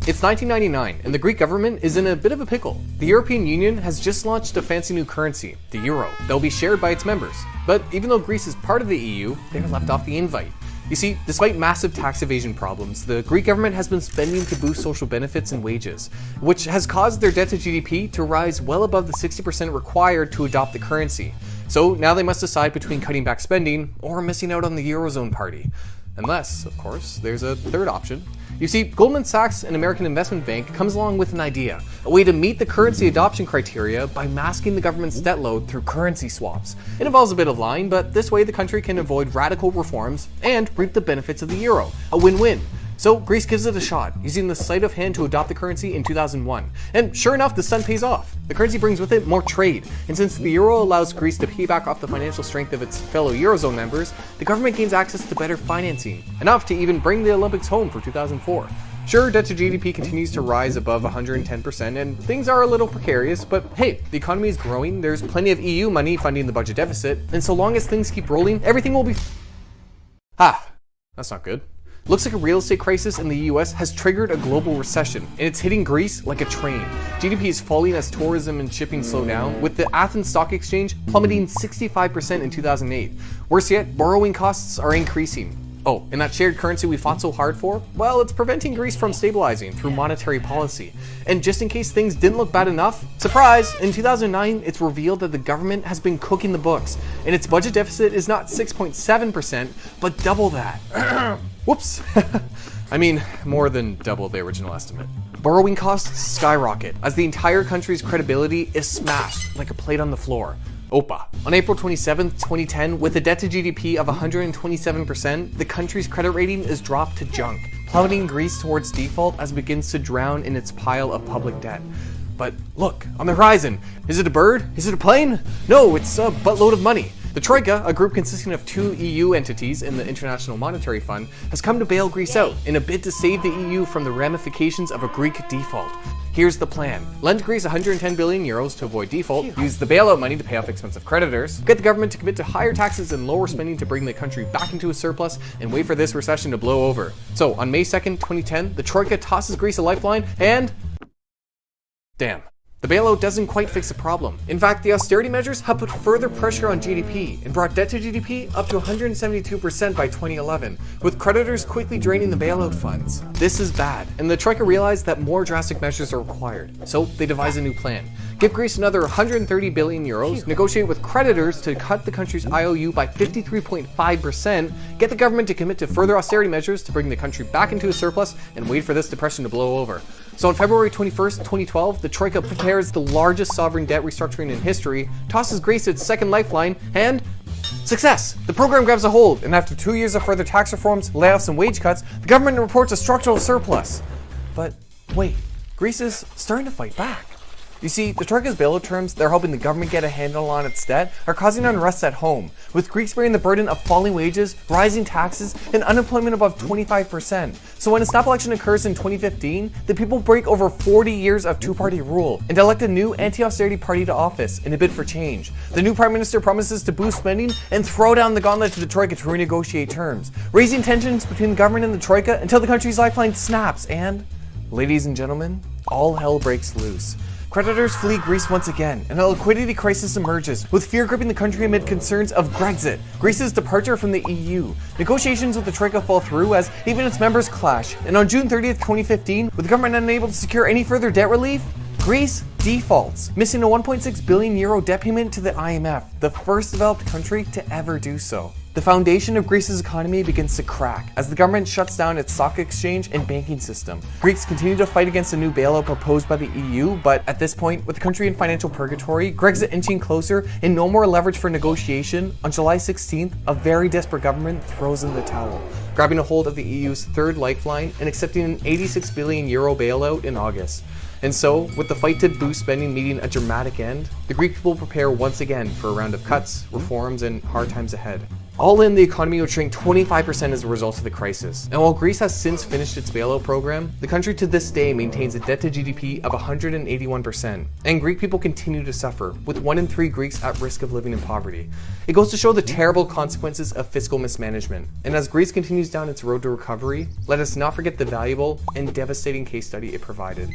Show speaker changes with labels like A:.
A: It's 1999, and the Greek government is in a bit of a pickle. The European Union has just launched a fancy new currency, the euro, that will be shared by its members. But even though Greece is part of the EU, they're left off the invite. You see, despite massive tax evasion problems, the Greek government has been spending to boost social benefits and wages, which has caused their debt to GDP to rise well above the 60% required to adopt the currency. So now they must decide between cutting back spending or missing out on the Eurozone party. Unless, of course, there's a third option. You see, Goldman Sachs, an American investment bank, comes along with an idea, a way to meet the currency adoption criteria by masking the government's debt load through currency swaps. It involves a bit of lying, but this way the country can avoid radical reforms and reap the benefits of the euro, a win-win. So Greece gives it a shot, using the sleight of hand to adopt the currency in 2001. And sure enough, the stunt pays off. The currency brings with it more trade, and since the euro allows Greece to pay back off the financial strength of its fellow Eurozone members, the government gains access to better financing, enough to even bring the Olympics home for 2004. Sure, debt to GDP continues to rise above 110%, and things are a little precarious, but hey, the economy is growing, there's plenty of EU money funding the budget deficit, and so long as things keep rolling, everything will be that's not good. Looks like a real estate crisis in the US has triggered a global recession, and it's hitting Greece like a train. GDP is falling as tourism and shipping slow down, with the Athens Stock Exchange plummeting 65% in 2008. Worse yet, borrowing costs are increasing. Oh, and that shared currency we fought so hard for? Well, it's preventing Greece from stabilizing through monetary policy. And just in case things didn't look bad enough, surprise, in 2009, it's revealed that the government has been cooking the books, and its budget deficit is not 6.7%, but double that. Whoops. I mean, more than double the original estimate. Borrowing costs skyrocket as the entire country's credibility is smashed like a plate on the floor. OPA. On April 27, 2010, with a debt to GDP of 127%, the country's credit rating is dropped to junk, plummeting Greece towards default as it begins to drown in its pile of public debt. But look, on the horizon, is it a bird? Is it a plane? No, it's a buttload of money. The Troika, a group consisting of 2 EU entities in the International Monetary Fund, has come to bail Greece out in a bid to save the EU from the ramifications of a Greek default. Here's the plan. Lend Greece 110 billion euros to avoid default, use the bailout money to pay off expensive creditors, get the government to commit to higher taxes and lower spending to bring the country back into a surplus, and wait for this recession to blow over. So, on May 2nd, 2010, the Troika tosses Greece a lifeline, and damn. The bailout doesn't quite fix the problem. In fact, the austerity measures have put further pressure on GDP and brought debt to GDP up to 172% by 2011, with creditors quickly draining the bailout funds. This is bad, and the Troika realized that more drastic measures are required, so they devised a new plan. Give Greece another 130 billion euros, negotiate with creditors to cut the country's IOU by 53.5%, get the government to commit to further austerity measures to bring the country back into a surplus, and wait for this depression to blow over. So on February 21st, 2012, the Troika prepares the largest sovereign debt restructuring in history, tosses Greece its second lifeline, and success! The program grabs a hold, and after 2 years of further tax reforms, layoffs, and wage cuts, the government reports a structural surplus. But wait, Greece is starting to fight back. You see, the Troika's bailout terms they're helping the government get a handle on its debt are causing unrest at home, with Greeks bearing the burden of falling wages, rising taxes, and unemployment above 25%. So when a snap election occurs in 2015, the people break over 40 years of two-party rule and elect a new anti-austerity party to office in a bid for change. The new prime minister promises to boost spending and throw down the gauntlet to the Troika to renegotiate terms, raising tensions between the government and the Troika until the country's lifeline snaps and, ladies and gentlemen, all hell breaks loose. Creditors flee Greece once again, and a liquidity crisis emerges, with fear gripping the country amid concerns of Brexit, Greece's departure from the EU. Negotiations with the Troika fall through as even its members clash, and on June 30th, 2015, with the government unable to secure any further debt relief, Greece defaults, missing a 1.6 billion euro debt payment to the IMF, the first developed country to ever do so. The foundation of Greece's economy begins to crack as the government shuts down its stock exchange and banking system. Greeks continue to fight against a new bailout proposed by the EU, but at this point, with the country in financial purgatory, Brexit inching closer, and no more leverage for negotiation, on July 16th, a very desperate government throws in the towel, grabbing a hold of the EU's third lifeline and accepting an 86 billion euro bailout in August. And so, with the fight to boost spending meeting a dramatic end, the Greek people prepare once again for a round of cuts, reforms, and hard times ahead. All in, the economy would shrink 25% as a result of the crisis. And while Greece has since finished its bailout program, the country to this day maintains a debt to GDP of 181%. And Greek people continue to suffer, with 1 in 3 Greeks at risk of living in poverty. It goes to show the terrible consequences of fiscal mismanagement. And as Greece continues down its road to recovery, let us not forget the valuable and devastating case study it provided.